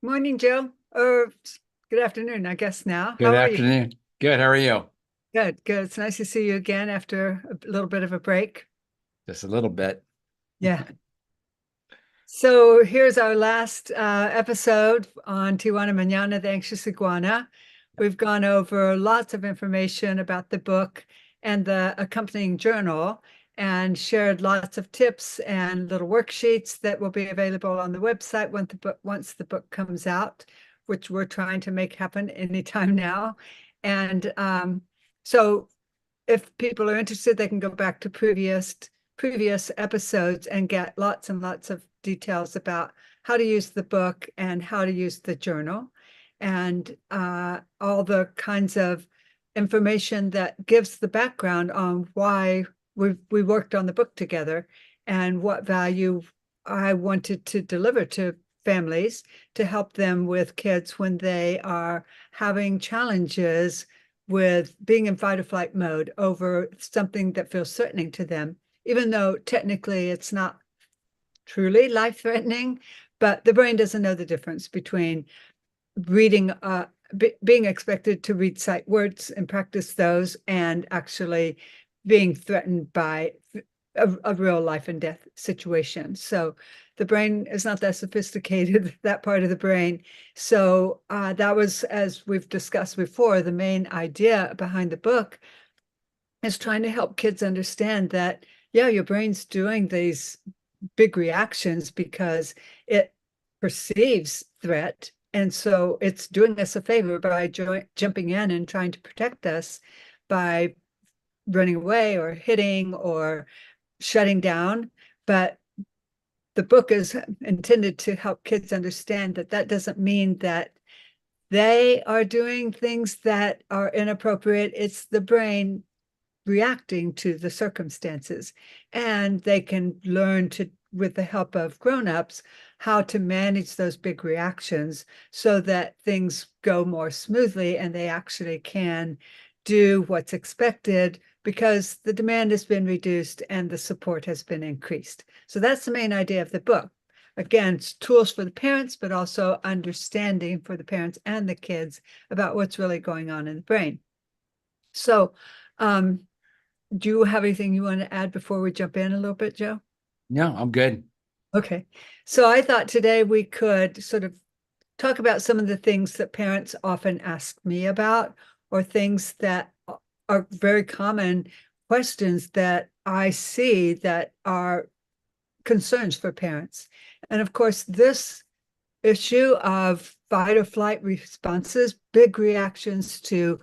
Morning, Joe. Or good afternoon, I guess now. Good How are you? afternoon. Good. How are you? Good, good. It's nice to see you again after a little bit of a break. Just a little bit. Yeah. So here's our last episode on Tijuana Manana, the Anxious Iguana. We've gone over lots of information about the book and the accompanying journal and shared lots of tips and little worksheets that will be available on the website once the book comes out, which we're trying to make happen anytime now. And so if people are interested, they can go back to previous episodes and get lots and lots of details about how to use the book and how to use the journal and all the kinds of information that gives the background on why we worked on the book together and what value I wanted to deliver to families to help them with kids when they are having challenges with being in fight or flight mode over something that feels threatening to them, even though technically it's not truly life threatening, but the brain doesn't know the difference between reading, being expected to read sight words and practice those and actually being threatened by a real life and death situation. So the brain is not that sophisticated, that part of the brain. So that was, as we've discussed before, the main idea behind the book is trying to help kids understand that, yeah, your brain's doing these big reactions because it perceives threat. And so it's doing us a favor by jumping in and trying to protect us by running away or hitting or shutting down. But the book is intended to help kids understand that that doesn't mean that they are doing things that are inappropriate. It's the brain reacting to the circumstances. And they can learn to, with the help of grown-ups, how to manage those big reactions so that things go more smoothly and they actually can do what's expected because the demand has been reduced and the support has been increased. So that's the main idea of the book. Again, it's tools for the parents, but also understanding for the parents and the kids about what's really going on in the brain. So, um, do you have anything you want to add before we jump in a little bit, Joe? No, I'm good. Okay. So I thought today we could sort of talk about some of the things that parents often ask me about, or things that are very common questions that I see that are concerns for parents. And of course, this issue of fight or flight responses, big reactions to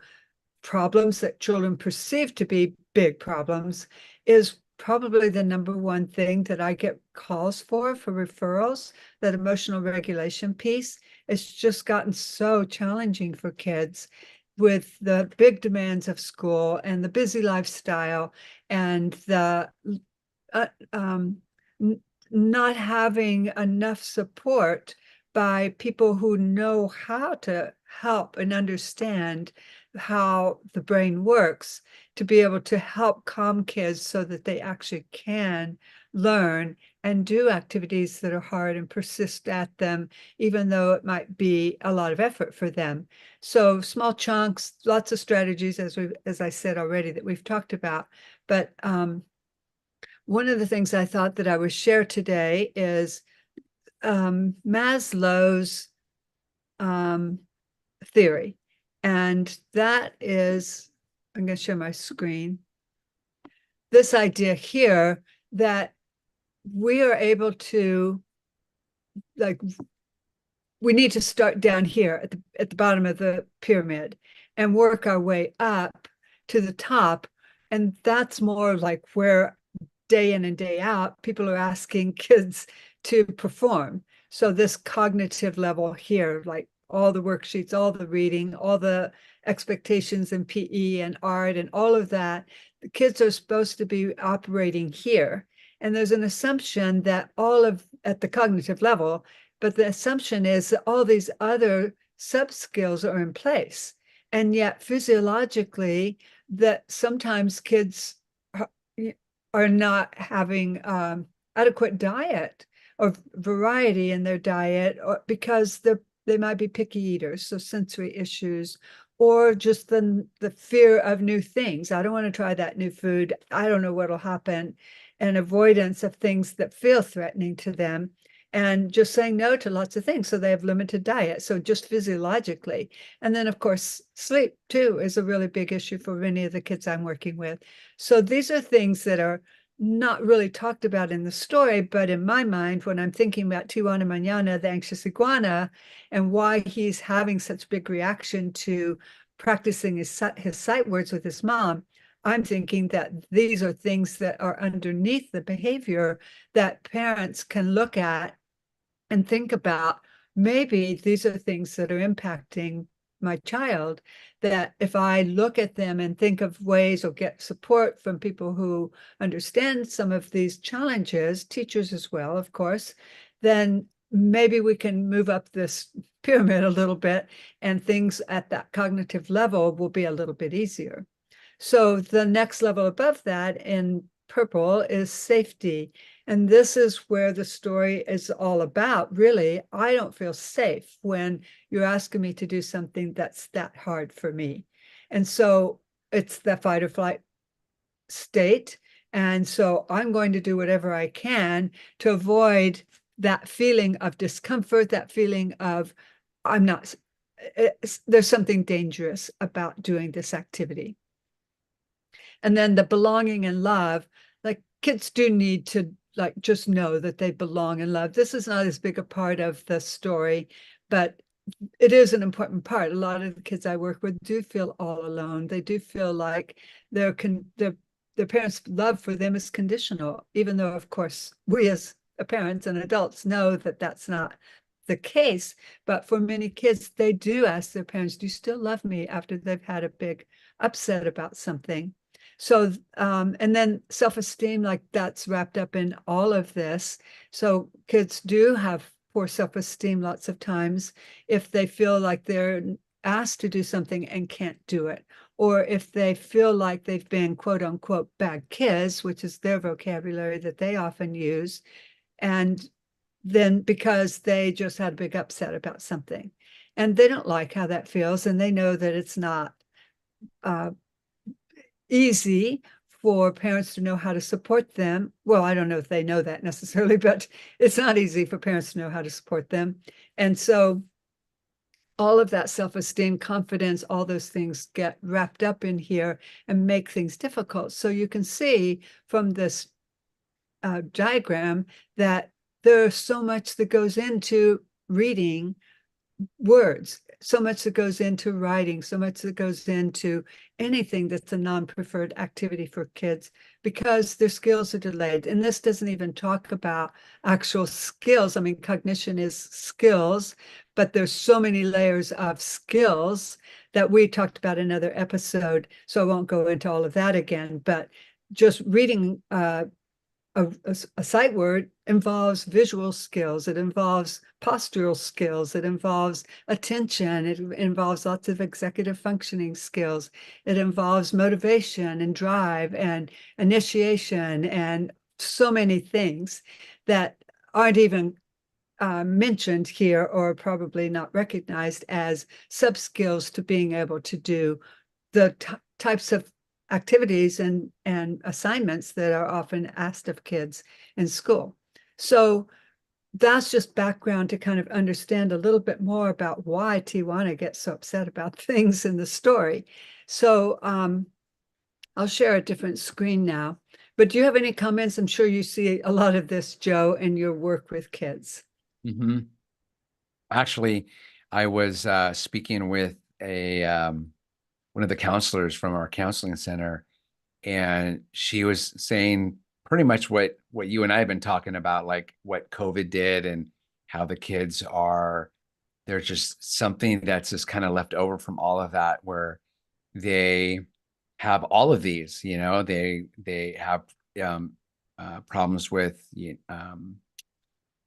problems that children perceive to be big problems, is probably the number one thing that I get calls for referrals. That emotional regulation piece. It's just gotten so challenging for kids with the big demands of school and the busy lifestyle and the uh, um, not having enough support by people who know how to help and understand how the brain works to be able to help calm kids so that they actually can learn and do activities that are hard and persist at them, even though it might be a lot of effort for them. So small chunks, lots of strategies, as I said already, that we've talked about. But one of the things I thought that I would share today is Maslow's um, theory. And that is, I'm going to share my screen. This idea here that we are able to, like, we need to start down here at the bottom of the pyramid and work our way up to the top. And that's more like where day in and day out, people are asking kids to perform. So this cognitive level here, like all the worksheets, all the reading, all the expectations in PE and art and all of that, the kids are supposed to be operating here. And there's an assumption that all of at the cognitive level, but the assumption is that all these other sub skills are in place. And yet physiologically, that sometimes kids are not having adequate diet or variety in their diet, or because they might be picky eaters, so sensory issues, or just the fear of new things. I don't want to try that new food. I don't know what'll happen, and avoidance of things that feel threatening to them, and just saying no to lots of things. So they have limited diet. So just physiologically. And then, of course, sleep too is a really big issue for many of the kids I'm working with. So these are things that are not really talked about in the story, but in my mind, when I'm thinking about Tijuana Manana, the anxious iguana, and why he's having such big reaction to practicing his sight words with his mom, I'm thinking that these are things that are underneath the behavior that parents can look at and think about. Maybe these are things that are impacting my child, that if I look at them and think of ways or get support from people who understand some of these challenges, teachers as well, of course, then maybe we can move up this pyramid a little bit, and things at that cognitive level will be a little bit easier. So the next level above that in purple is safety. And this is where the story is all about. Really, I don't feel safe when you're asking me to do something that's that hard for me. And so it's the fight or flight state. And so I'm going to do whatever I can to avoid that feeling of discomfort, that feeling of I'm not, there's something dangerous about doing this activity. And then the belonging and love, like kids do need to like just know that they belong and love. This is not as big a part of the story, but it is an important part. A lot of the kids I work with do feel all alone. They do feel like their parents' love for them is conditional, even though, of course, we as parents and adults know that that's not the case. But for many kids, they do ask their parents, "Do you still love me?" after they've had a big upset about something. So, and then self-esteem, like that's wrapped up in all of this. So kids do have poor self-esteem lots of times if they feel like they're asked to do something and can't do it, or if they feel like they've been quote unquote bad kids, which is their vocabulary that they often use, and then because they just had a big upset about something and they don't like how that feels, and they know that it's not uh, easy for parents to know how to support them. Well, I don't know if they know that necessarily, but it's not easy for parents to know how to support them. And so all of that self-esteem, confidence, all those things get wrapped up in here and make things difficult. So you can see from this diagram that there's so much that goes into reading words, so much that goes into writing, so much that goes into anything that's a non-preferred activity for kids because their skills are delayed. And this doesn't even talk about actual skills. I mean, cognition is skills, but there's so many layers of skills that we talked about in another episode. So I won't go into all of that again, but just reading a sight word involves visual skills, it involves postural skills, it involves attention, it involves lots of executive functioning skills, it involves motivation and drive and initiation and so many things that aren't even mentioned here or probably not recognized as sub skills to being able to do the types of activities and assignments that are often asked of kids in school. So that's just background to kind of understand a little bit more about why Tijuana gets so upset about things in the story. So I'll share a different screen now. But do you have any comments? I'm sure you see a lot of this, Joe, in your work with kids. Actually, I was speaking with a one of the counselors from our counseling center, and she was saying pretty much what you and I have been talking about, like what COVID did and how the kids are, there's just something that's just kind of left over from all of that, where they have all of these, they have um, problems with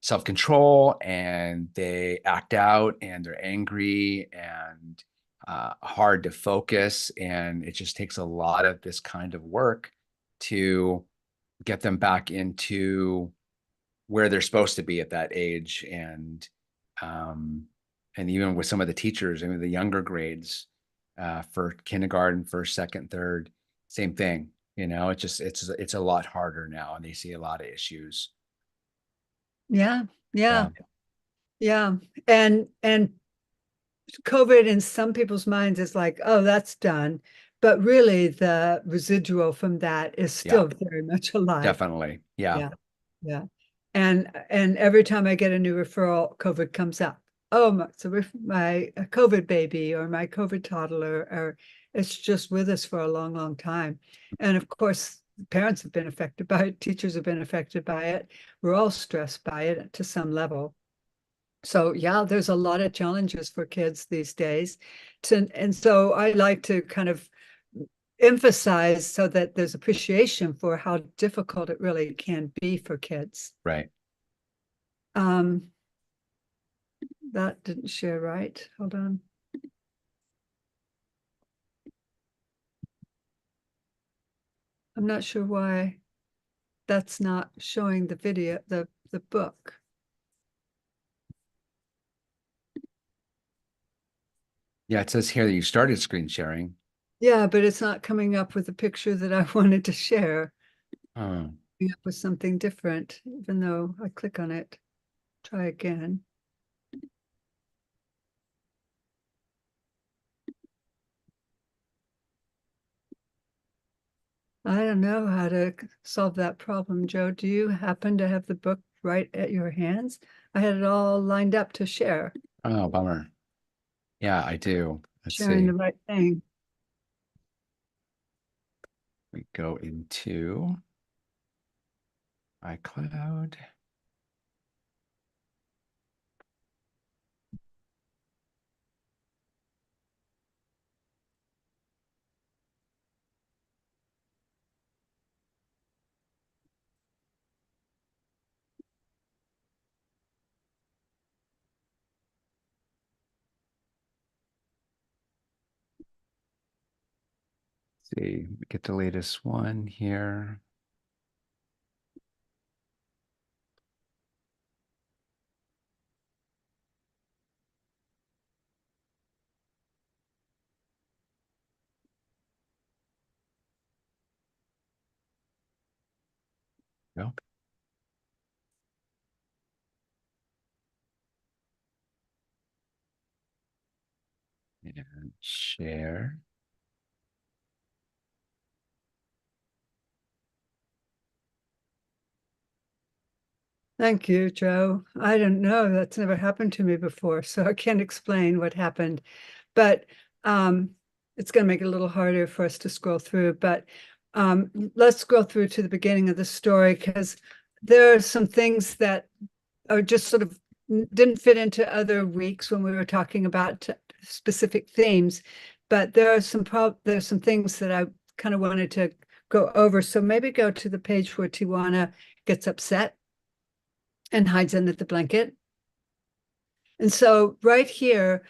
self-control, and they act out, and they're angry and hard to focus. And it just takes a lot of this kind of work to get them back into where they're supposed to be at that age. Um, And even with some of the teachers, I mean, the younger grades, for kindergarten, first, second, third, same thing. It's a lot harder now, and they see a lot of issues. Yeah, yeah, Yeah, yeah. And COVID in some people's minds is like, oh, that's done. But really the residual from that is yeah, still very much alive. definitely. Yeah, Yeah, yeah. And every time I get a new referral, COVID comes up. Oh, my COVID baby or my COVID toddler, or it's just with us for a long, long time. And of course, parents have been affected by it, teachers have been affected by it. We're all stressed by it to some level. So yeah, there's a lot of challenges for kids these days. And so I like to kind of emphasize so that there's appreciation for how difficult it really can be for kids. right. Um, that didn't share right. Hold on. I'm not sure why that's not showing the video, the book. Yeah, it says here that you started screen sharing. Yeah, but it's not coming up with the picture that I wanted to share. Oh, Coming up with something different, even though I click on it. Try again. I don't know how to solve that problem, Joe. Do you happen to have the book right at your hands? I had it all lined up to share, oh, bummer. Yeah, I do. Let's sharing the see. right thing. We go into iCloud. See, get the latest one here. Go and share. Thank you, Joe. I don't know. That's never happened to me before, so I can't explain what happened. But it's going to make it a little harder for us to scroll through. But let's scroll through to the beginning of the story because there are some things that are just sort of didn't fit into other weeks when we were talking about specific themes. But there's some things that I kind of wanted to go over. So maybe go to the page where Tijuana gets upset and hides under the blanket. And so right here,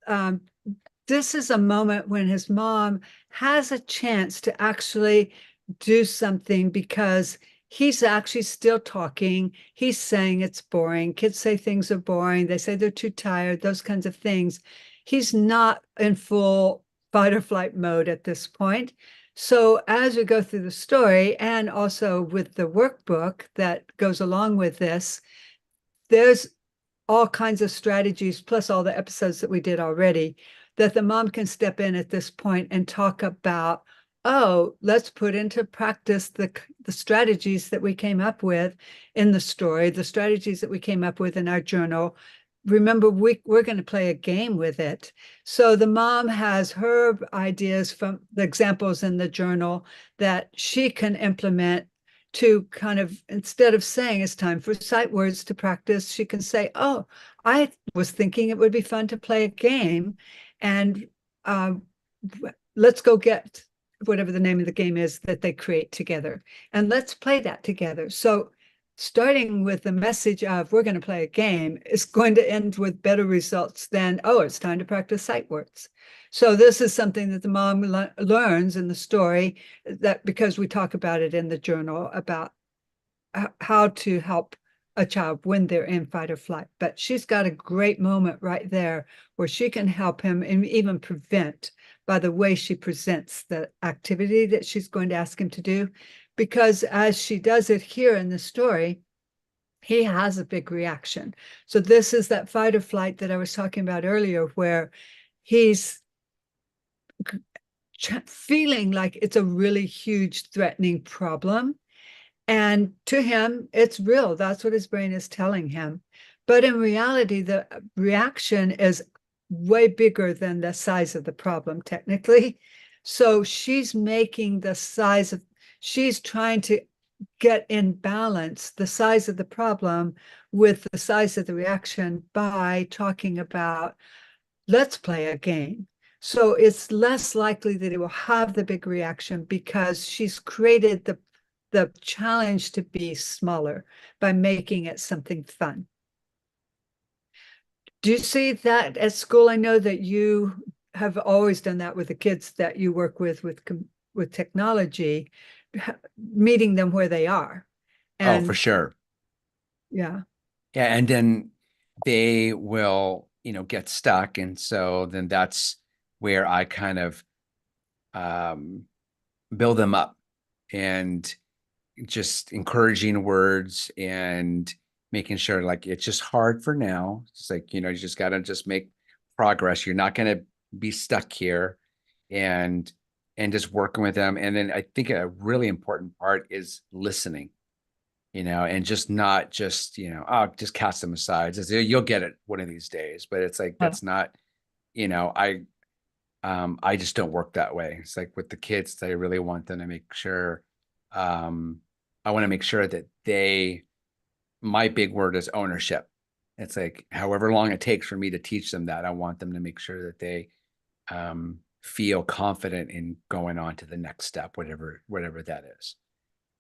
um, this is a moment when his mom has a chance to actually do something because he's actually still talking. He's saying it's boring. Kids say things are boring. They say they're too tired, those kinds of things. He's not in full fight or flight mode at this point. So as we go through the story and also with the workbook that goes along with this, there's all kinds of strategies, plus all the episodes that we did already, that the mom can step in at this point and talk about, oh, let's put into practice the strategies that we came up with in the story, the strategies that we came up with in our journal. Remember, we're going to play a game with it. So the mom has her ideas from the examples in the journal that she can implement to kind of, instead of saying it's time for sight words to practice, she can say, oh, I was thinking it would be fun to play a game, and let's go get whatever the name of the game is that they create together, and let's play that together. So starting with the message of we're going to play a game is going to end with better results than, oh, it's time to practice sight words. So this is something that the mom learns in the story, that because we talk about it in the journal about how to help a child when they're in fight or flight. But she's got a great moment right there where she can help him and even prevent by the way she presents the activity that she's going to ask him to do. Because as she does it here in the story, he has a big reaction. So this is that fight or flight that I was talking about earlier, where he's feeling like it's a really huge threatening problem. And to him, it's real. That's what his brain is telling him. But in reality, the reaction is way bigger than the size of the problem, technically. So she's making the size of, she's trying to get in balance the size of the problem with the size of the reaction by talking about, let's play a game. So it's less likely that it will have the big reaction because she's created the challenge to be smaller by making it something fun. Do you see that at school? I know that you have always done that with the kids that you work with technology, meeting them where they are. Oh, for And sure. yeah, Yeah, and then they will, get stuck. And so then that's where I kind of um, build them up and just encouraging words and making sure like it's just hard for now. It's like, you just got to just make progress. You're not going to be stuck here and just working with them. And then I think a really important part is listening, and just not just, just cast them aside. Just, you'll get it one of these days, but it's like, that's not, I just don't work that way. It's like with the kids, I really want them to make sure, I want to make sure that my big word is ownership. It's like, however long it takes for me to teach them that, I want them to make sure that they, feel confident in going on to the next step, whatever that is.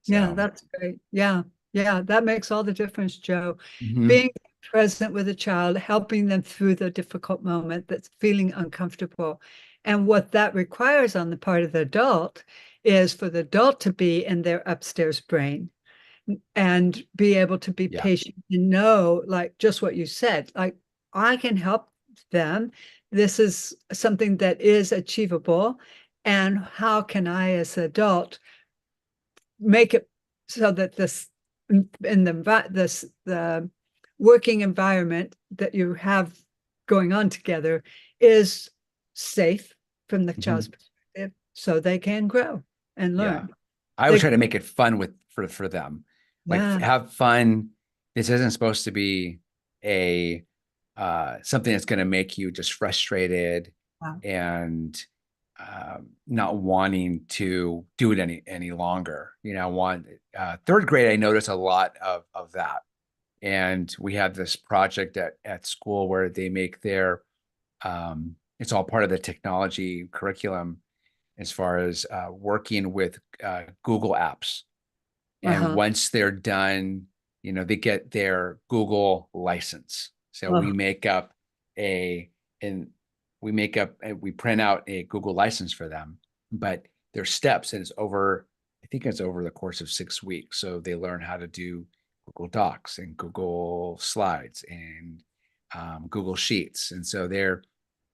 yeah, So, that's great. Yeah, yeah, that makes all the difference, Joe. mhm. Being present with a child, helping them through the difficult moment that's feeling uncomfortable. And what that requires on the part of the adult is for the adult to be in their upstairs brain and be able to be Yeah. patient and know, like just what you said, like I can help them. This is something that is achievable. And how can I, as an adult, make it so that this in the working environment that you have going on together is safe from the child's Mhm. perspective so they can grow and Yeah. learn. I always They, try to make it fun for them. Like yeah, have fun. This isn't supposed to be a something that's going to make you just frustrated wow. and not wanting to do it any longer. One third grade, I noticed a lot of that. And we had this project at school where they make their it's all part of the technology curriculum as far as working with Google apps. And Uh-huh. once they're done, they get their Google license. So Oh, a, and we print out a Google license for them, but there's steps and I think it's over the course of 6 weeks. So they learn how to do Google Docs and Google Slides and Google Sheets. And so they're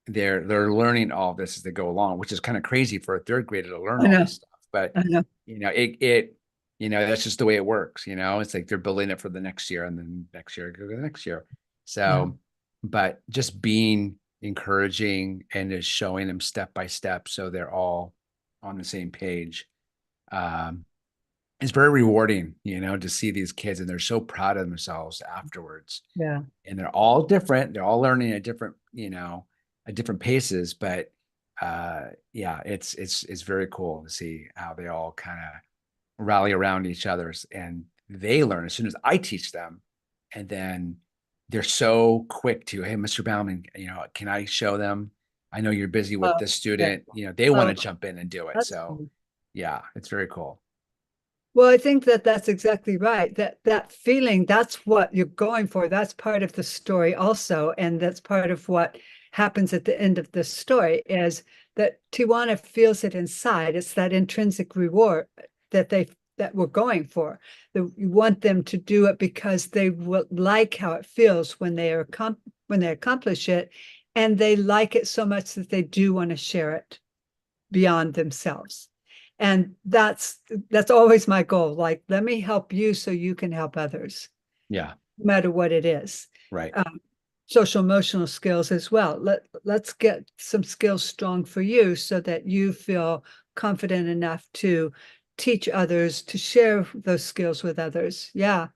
learning all this as they go along, which is kind of crazy for a third grader to learn I all know, this stuff. But I know. that's just the way it works. It's like they're building it for the next year, and then next year go to the next year. Yeah, So, but just being encouraging and just showing them step by step, so they're all on the same page. Um, it's very rewarding, to see these kids and they're so proud of themselves afterwards, yeah, and they're all different. They're all learning at different paces, but yeah, it's very cool to see how they all kind of rally around each other's and they learn as soon as I teach them. And then they're so quick to, hey, Mr. Bauman, can I show them? I know you're busy with oh, this yeah. student. They want Oh, to jump in and do it. that's So cool. yeah, it's very cool. Well, I think that that's exactly right. That feeling, that's what you're going for. That's part of the story also, and that's part of what happens at the end of the story is that Tijuana feels it inside. It's that intrinsic reward that that we're going for. You want them to do it because they will like how it feels when they accomplish it, and they like it so much that they do want to share it beyond themselves. And that's always my goal. Like, let me help you so you can help others, Yeah. no matter what it is. Right. Social emotional skills as well. Let's get some skills strong for you so that you feel confident enough to teach others, to share those skills with others. Yeah.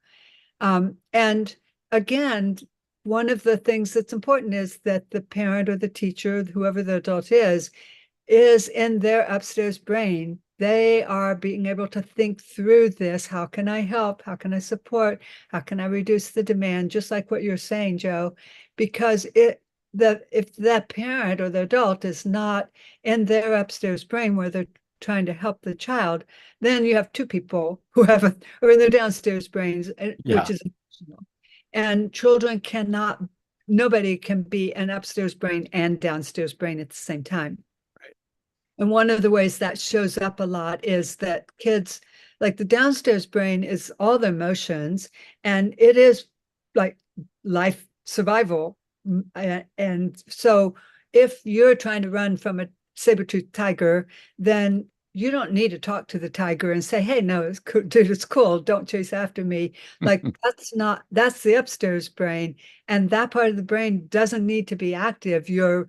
And again, one of the things that's important is that the parent or the teacher, whoever the adult is in their upstairs brain. They are being able to think through this. How can I help? How can I support? How can I reduce the demand? Just like what you're saying, Joe, because if that parent or the adult is not in their upstairs brain where they're trying to help the child, then you have two people who are in their downstairs brains, which Yeah. is emotional. And children cannot, nobody can be an upstairs brain and downstairs brain at the same time. And one of the ways that shows up a lot is that kids, like the downstairs brain is all the emotions, and it is like life survival. And so if you're trying to run from a saber-toothed tiger, then you don't need to talk to the tiger and say, hey, no, it's cool, dude, it's cool. Don't chase after me. Like that's the upstairs brain. And that part of the brain doesn't need to be active. Your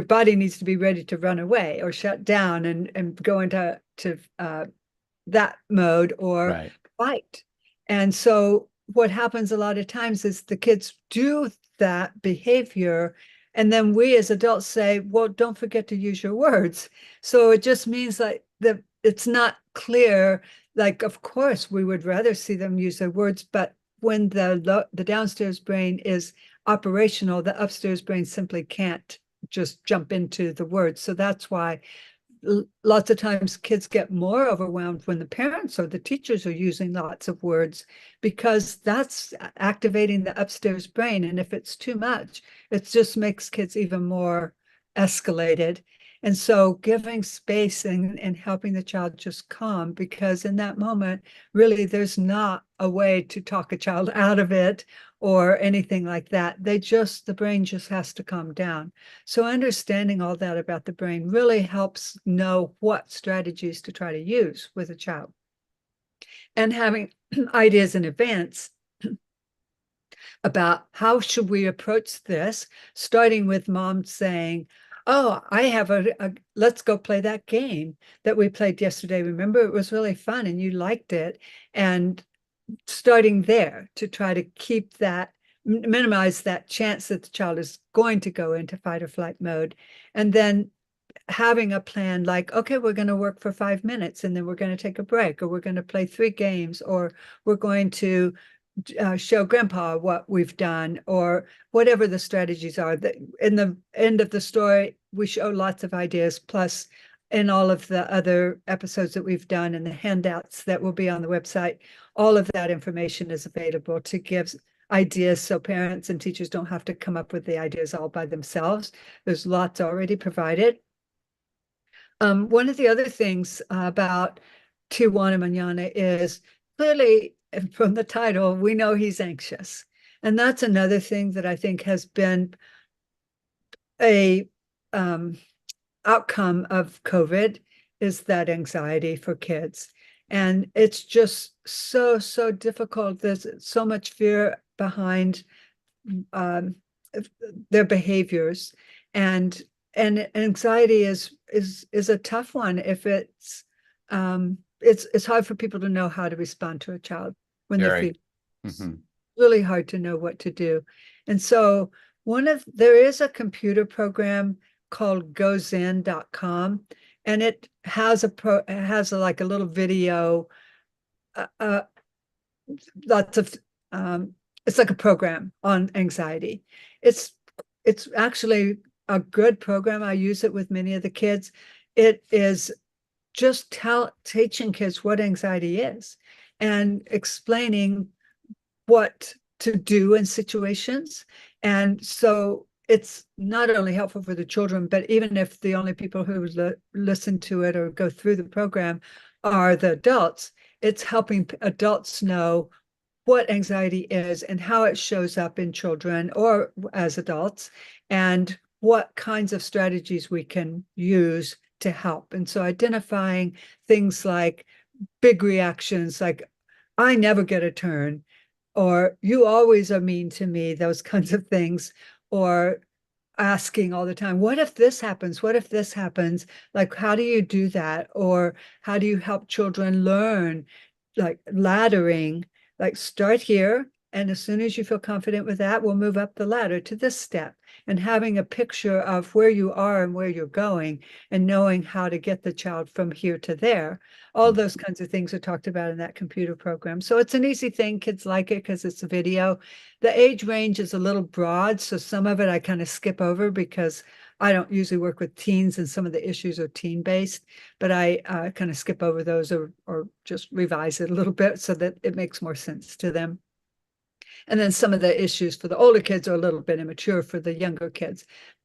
body needs to be ready to run away or shut down and go into that mode or Right. fight. And so what happens a lot of times is the kids do that behavior, and then we as adults say, well, don't forget to use your words. So it just means like that it's not clear. Like, of course, we would rather see them use their words, but when the downstairs brain is operational, the upstairs brain simply can't just jump into the words. So that's why lots of times kids get more overwhelmed when the parents or the teachers are using lots of words, because that's activating the upstairs brain. And if it's too much, it just makes kids even more escalated. And so giving space and helping the child just calm, because in that moment, really, there's not a way to talk a child out of it or anything like that. The brain just has to calm down. So understanding all that about the brain really helps know what strategies to try to use with a child. And having ideas in advance about how should we approach this, starting with mom saying, oh, I have let's go play that game that we played yesterday. Remember, it was really fun and you liked it. And starting there to try to keep that, minimize that chance that the child is going to go into fight or flight mode. And then having a plan like, okay, we're going to work for 5 minutes and then we're going to take a break, or we're going to play 3 games, or we're going to show grandpa what we've done, or whatever the strategies are. That in the end of the story, we show lots of ideas, plus in all of the other episodes that we've done and the handouts that will be on the website, all of that information is available to give ideas so parents and teachers don't have to come up with the ideas all by themselves. There's lots already provided. One of the other things about Tijuana Manana is clearly from the title, we know he's anxious. And that's another thing that I think has been a outcome of COVID, is that anxiety for kids. And it's just so difficult. There's so much fear behind their behaviors. And anxiety is a tough one. If it's hard for people to know how to respond to a child when they feel. Mm-hmm. Really hard to know what to do. And so there is a computer program called gozen.com, and it has like a little video, lots of it's like a program on anxiety. It's actually a good program. I use it with many of the kids. It is just teaching kids what anxiety is and explaining what to do in situations. And so it's not only helpful for the children, but even if the only people who listen to it or go through the program are the adults, it's helping adults know what anxiety is and how it shows up in children or as adults, and what kinds of strategies we can use to help. And so identifying things like big reactions, like I never get a turn, or you always are mean to me, those kinds of things, or asking all the time, what if this happens? What if this happens? Like, how do you do that? Or how do you help children learn, like laddering, like start here. And as soon as you feel confident with that, we'll move up the ladder to this step, and having a picture of where you are and where you're going, and knowing how to get the child from here to there. All those kinds of things are talked about in that computer program. So it's an easy thing. Kids like it because it's a video. The age range is a little broad, so some of it I kind of skip over because I don't usually work with teens and some of the issues are teen based, but I kind of skip over those, or just revise it a little bit so that it makes more sense to them. And then some of the issues for the older kids are a little bit immature for the younger kids.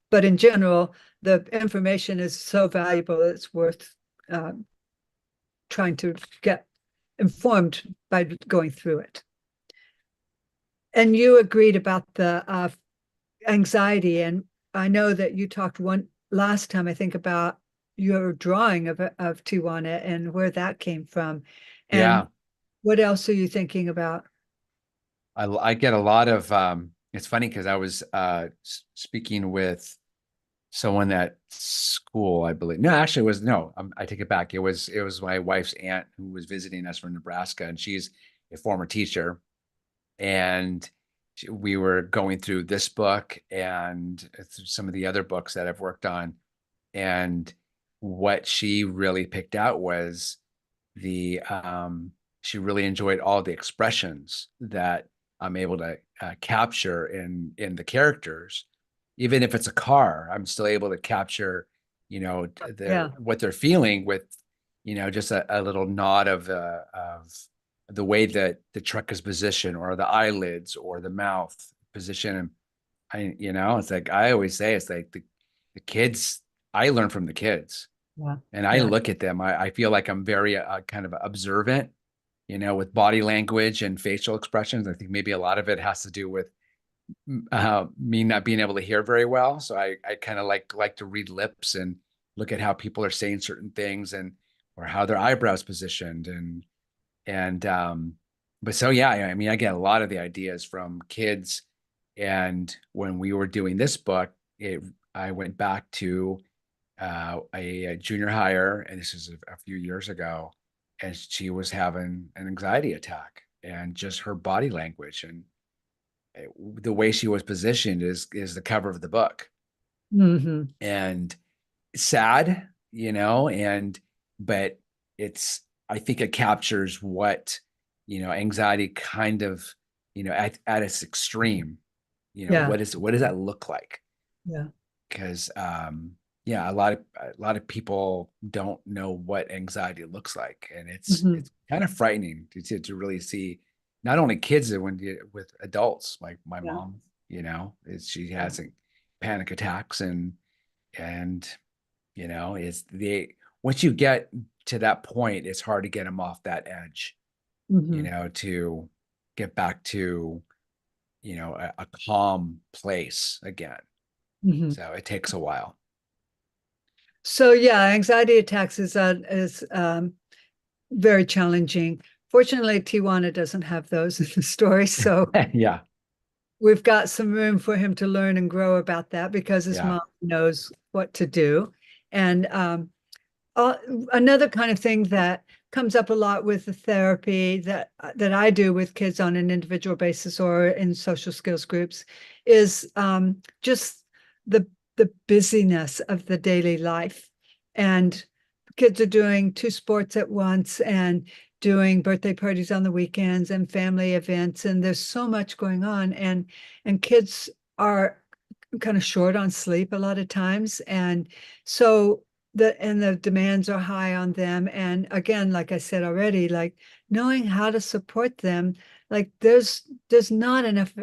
But in general, the information is so valuable, it's worth trying to get informed by going through it. And you agreed about the anxiety. And I know that you talked one last time, I think, about your drawing of Tijuana and where that came from. And Yeah. what else are you thinking about? I get a lot of it's funny because I was speaking with someone at school, I believe. No, actually it was no, I take it back. It was my wife's aunt who was visiting us from Nebraska, and she's a former teacher. And we were going through this book and through some of the other books that I've worked on. And what she really picked out was the she really enjoyed all the expressions that I'm able to capture in the characters. Even if it's a car, I'm still able to capture, their Yeah, what they're feeling with, just a little nod of the way that the truck is positioned, or the eyelids, or the mouth position. And it's like I always say, it's like the kids. I learn from the kids, yeah, and I yeah. look at them. I feel like I'm very kind of observant, with body language and facial expressions. I think maybe a lot of it has to do with me not being able to hear very well. So I kind of like to read lips and look at how people are saying certain things, and or how their eyebrows positioned, and but so yeah, I mean, I get a lot of the ideas from kids. And when we were doing this book, I went back to a junior hire, and this is a few years ago, and she was having an anxiety attack, and just her body language and the way she was positioned is the cover of the book. Hmm. And sad, and but it's I think it captures what anxiety kind of at its extreme. Yeah, What does that look like? yeah. Because yeah, a lot of people don't know what anxiety looks like, and it's Hmm. it's kind of frightening to really see not only kids with adults. Like my Yeah, mom, she yeah. has panic attacks, and it's the once you get to that point, it's hard to get them off that edge, Hmm. to get back to a calm place again. Hmm. So it takes a while. So yeah, anxiety attacks is very challenging. Fortunately, Tijuana doesn't have those in the story, so Yeah, we've got some room for him to learn and grow about that because his yeah, mom knows what to do. And uh, another kind of thing that comes up a lot with the therapy that I do with kids on an individual basis or in social skills groups is just the the busyness of the daily life. And kids are doing two sports at once and doing birthday parties on the weekends and family events, and there's so much going on, and kids are kind of short on sleep a lot of times, and so the demands are high on them. And again, like I said already, like knowing how to support them, like there's not enough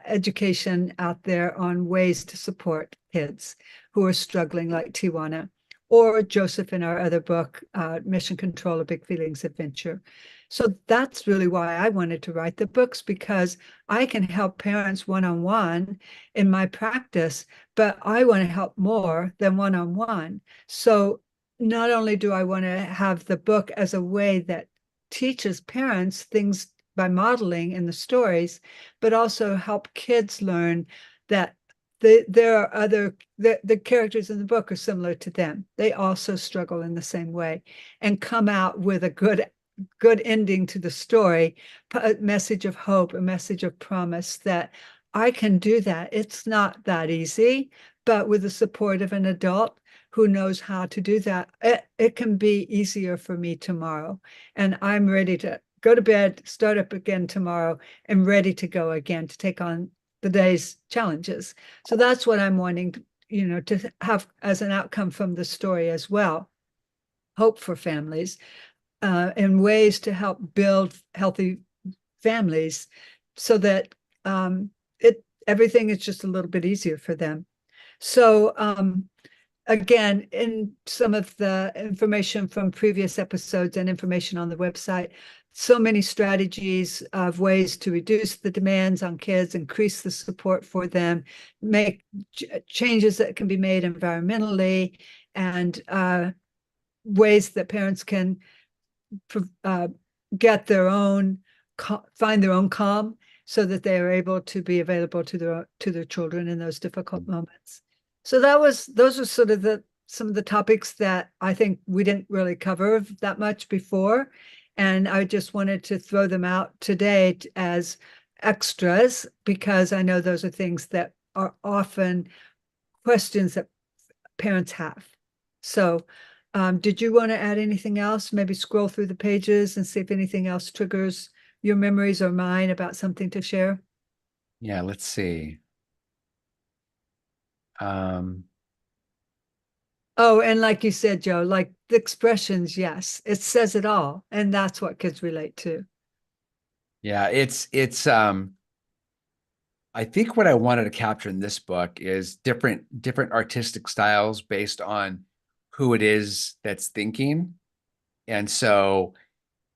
education out there on ways to support kids who are struggling, like Tijuana or Joseph in our other book, Mission Control: A Big Feelings Adventure. So that's really why I wanted to write the books, because I can help parents one-on-one in my practice, but I want to help more than one-on-one. So not only do I want to have the book as a way that teaches parents things by modeling in the stories, but also help kids learn that there are the characters in the book are similar to them. They also struggle in the same way and come out with a good ending to the story, a message of hope, a message of promise that I can do that. It's not that easy, but with the support of an adult who knows how to do that, it can be easier for me tomorrow. And I'm ready to go to bed, start up again tomorrow, and ready to go again to take on the day's challenges. So that's what I'm wanting to have as an outcome from the story as well. Hope for families and ways to help build healthy families so that everything is just a little bit easier for them. So again, in some of the information from previous episodes and information on the website, so many strategies of ways to reduce the demands on kids, increase the support for them, make changes that can be made environmentally, and ways that parents can uh, get their own, find their own calm so that they are able to be available to their children in those difficult moments. So those are sort of some of the topics that I think we didn't really cover that much before. And I just wanted to throw them out today as extras, because I know those are things that are often questions that parents have. So did you want to add anything else? Maybe scroll through the pages and see if anything else triggers your memories or mine about something to share? Yeah, let's see. Um, Oh, and like you said, Joe, like the expressions, yes, it says it all. And that's what kids relate to. yeah, it's I think what I wanted to capture in this book is different artistic styles based on who it is that's thinking. And so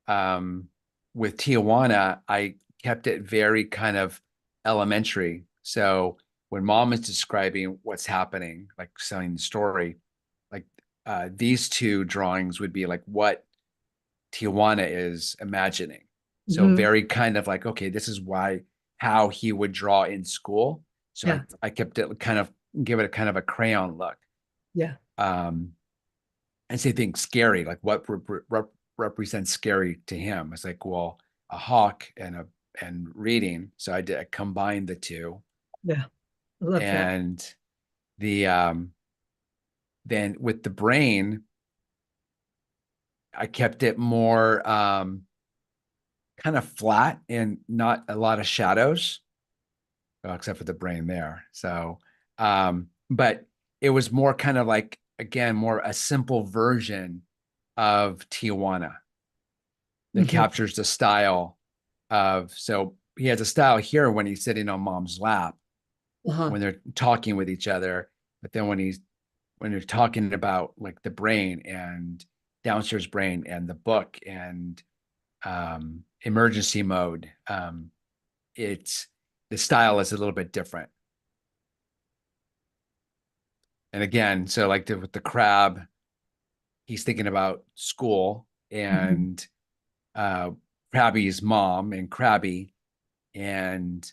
um with Tijuana, I kept it very kind of elementary. So when mom is describing what's happening, like telling the story, like these two drawings would be like what Tijuana is imagining. So Hmm. very kind of like, okay, this is why how he would draw in school. So Yeah, I kept it kind of give it a kind of a crayon look. yeah, Um, and same thing, scary, like what represents scary to him. It's like, well, a hawk and reading. So I combined the two. yeah. I love that. And the then with the brain, I kept it more kind of flat and not a lot of shadows, well, except for the brain there. So, but it was more kind of like, again, more a simple version of Tijuana that Hmm. captures the style of, so he has a style here when he's sitting on mom's lap, Uh-huh. when they're talking with each other. But then when they're talking about like the brain and downstairs brain and the book and emergency mode, it's the style is a little bit different. And again, so like with the crab, he's thinking about school Hmm. and uh Krabby's mom and Krabby. And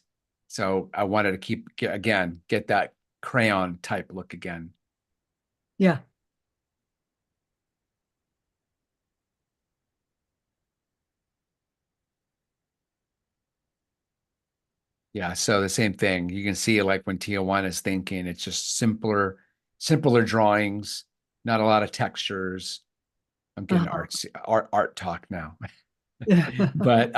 so I wanted to again, get that crayon type look again. Yeah. Yeah. So the same thing. You can see like when Tijuana is thinking, it's just simpler drawings, not a lot of textures. I'm getting Uh-huh. art talk now. Yeah. But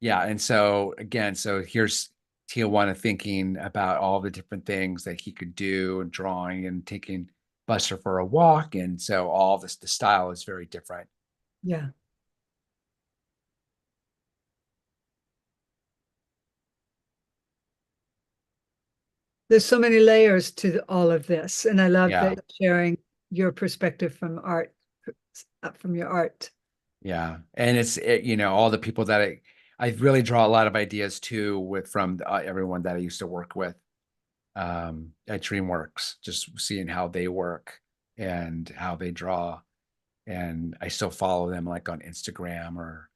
yeah, and so again, so here's Tijuana thinking about all the different things that he could do and drawing and taking Buster for a walk. And so all this, the style is very different. Yeah. There's so many layers to all of this, and I love Yeah. that sharing your perspective from art, from your art. Yeah. And all the people that I really draw a lot of ideas too from everyone that I used to work with at DreamWorks, just seeing how they work and how they draw. And I still follow them like on Instagram or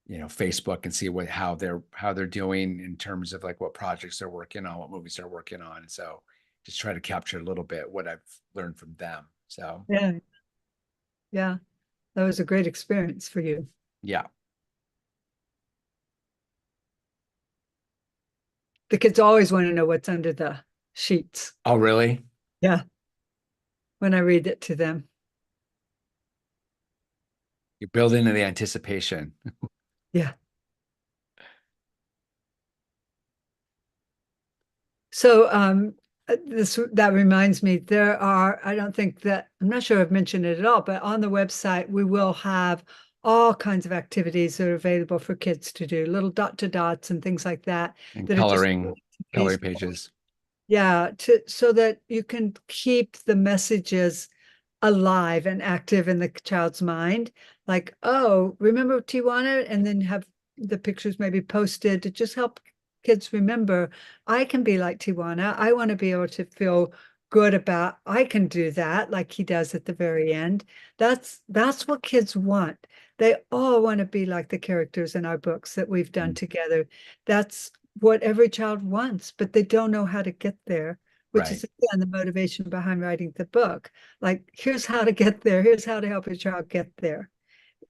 Facebook and see how they're doing in terms of like what projects they're working on, what movies they're working on. So just try to capture a little bit what I've learned from them. So Yeah, yeah, that was a great experience for you. yeah. The kids always want to know what's under the sheets. Oh, really? Yeah, when I read it to them. You build into the anticipation. Yeah. So this that reminds me, there are, I don't think that, I'm not sure I've mentioned it at all, but on the website we will have all kinds of activities that are available for kids to do, little dot to dots and things like that, And that are just coloring pages. yeah, so that you can keep the messages alive and active in the child's mind. Like, oh, remember Tijuana? And then have the pictures maybe posted to just help kids remember, I can be like Tijuana. I want to be able to feel good about, I can do that, like he does at the very end. That's what kids want. They all want to be like the characters in our books that we've done Mm. together. That's what every child wants, but they don't know how to get there, which is Right. again the motivation behind writing the book. Like, here's how to get there. Here's how to help your child get there.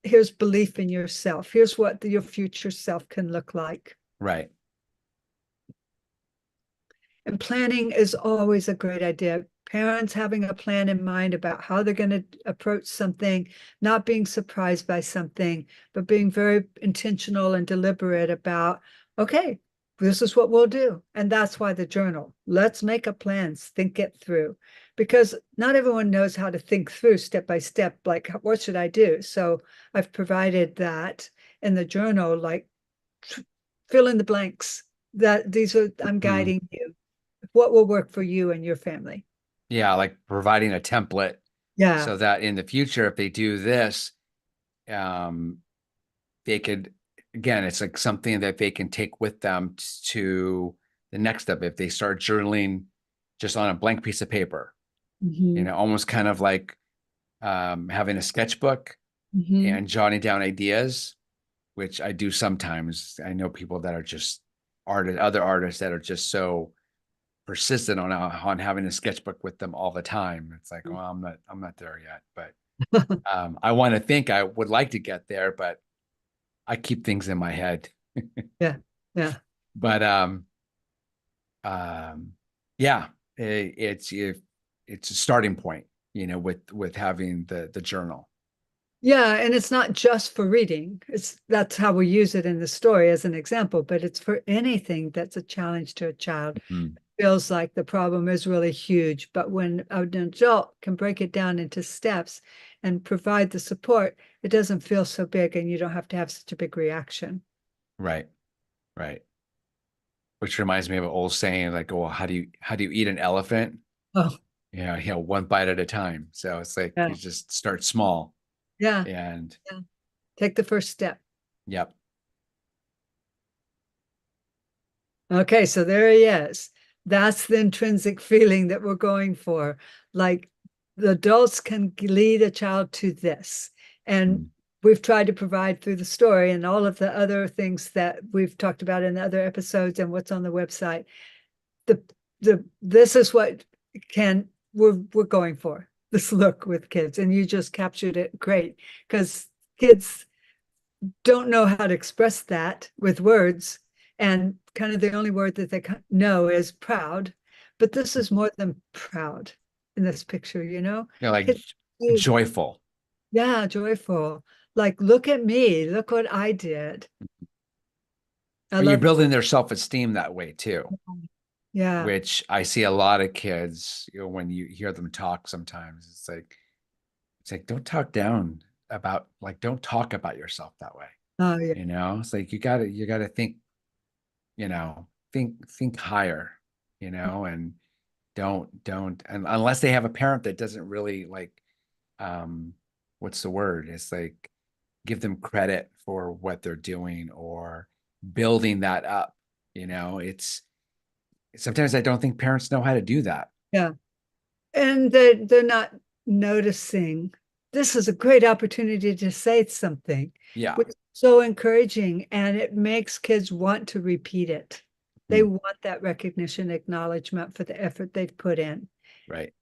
Here's belief in yourself. Here's what your future self can look like. Right. And planning is always a great idea. Parents having a plan in mind about how they're going to approach something, not being surprised by something, but being very intentional and deliberate about, okay, this is what we'll do. And that's why the journal. Let's make a plan, think it through. Because not everyone knows how to think through step by step, like, what should I do? So I've provided that in the journal, like, fill in the blanks. That these are, I'm Mm. guiding you, what will work for you and your family. Yeah, like providing a template Yeah. so that in the future, if they do this, um, they could, again, it's like something that they can take with them to the next step. If they start journaling just on a blank piece of paper, Hmm. almost kind of like having a sketchbook Hmm. and jotting down ideas, which I do sometimes. I know people that are just other artists that are just so persistent on having a sketchbook with them all the time. It's like, well, I'm not there yet, but I want to think I would like to get there, but I keep things in my head. Yeah. Yeah. But um, yeah, it's a starting point, with having the journal. Yeah. And it's not just for reading. That's how we use it in the story as an example, but it's for anything that's a challenge to a child. Mhm. Feels like the problem is really huge, but when an adult can break it down into steps and provide the support, it doesn't feel so big and you don't have to have such a big reaction. Right, right. Which reminds me of an old saying, like, "Well, how do you eat an elephant? Oh, One bite at a time." So it's like yeah. you just start small, Yeah. and Yeah. Take the first step. yep. Okay, so there he is. That's the intrinsic feeling that we're going for. Like, the adults can lead a child to this. And Mm. we've tried to provide through the story and all of the other things that we've talked about in the other episodes and what's on the website. The this is what can we're going for. This look with kids. And you just captured it great, because kids don't know how to express that with words. And kind of the only word that they know is proud. But this is more than proud in this picture, you know? Like Kids do, joyful. yeah, joyful. Like, look at me, look what I did. I But you're love, building their self-esteem that way too, yeah. which I see a lot of kids, when you hear them talk sometimes, it's like don't talk about yourself that way. Oh, yeah. It's like you gotta think higher, and don't, and unless they have a parent that doesn't really like, um, what's the word? It's like, give them credit for what they're doing or building that up. It's sometimes I don't think parents know how to do that. Yeah. And they're not noticing this is a great opportunity to say something, Yeah. which is so encouraging, and it makes kids want to repeat it. They Hmm. want that recognition, acknowledgement for the effort they've put in. Right.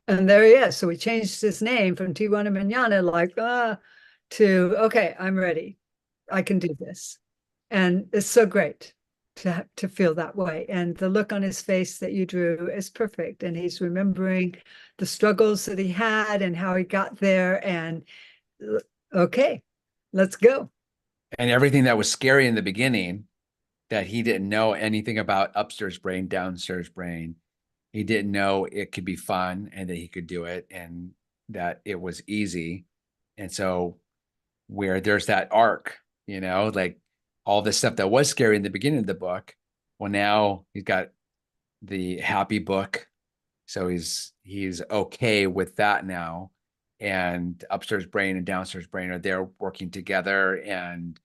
And there he is. So we changed his name from Tijuana Manana, to okay, I'm ready. I can do this. And it's so great to feel that way. And the look on his face that you drew is perfect. And he's remembering the struggles that he had and how he got there. And okay, let's go. And everything that was scary in the beginning that he didn't know anything about upstairs brain, downstairs brain. He didn't know it could be fun and that he could do it and that it was easy. And so where there's that arc, like all the stuff that was scary in the beginning of the book, well, now he's got the happy book. So he's okay with that now. And upstairs brain and downstairs brain are there working together, and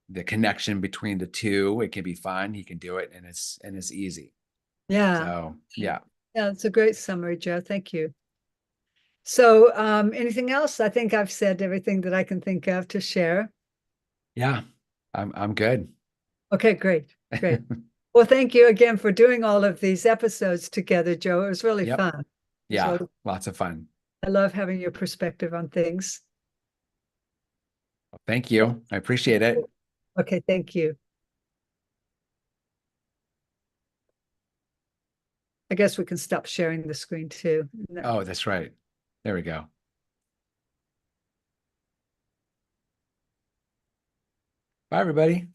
the connection between the two, it can be fun. He can do it, and it's easy. Yeah. So yeah. Yeah, it's a great summary, Joe. Thank you. So, anything else? I think I've said everything that I can think of to share. Yeah. I'm good. Okay, great, great. Well, thank you again for doing all of these episodes together, Joe. It was really Yep. fun. Yeah. Lots of fun. I love having your perspective on things. Well, thank you. I appreciate it. Okay, thank you. I guess we can stop sharing the screen too. Oh, that's right. There we go. Bye, everybody.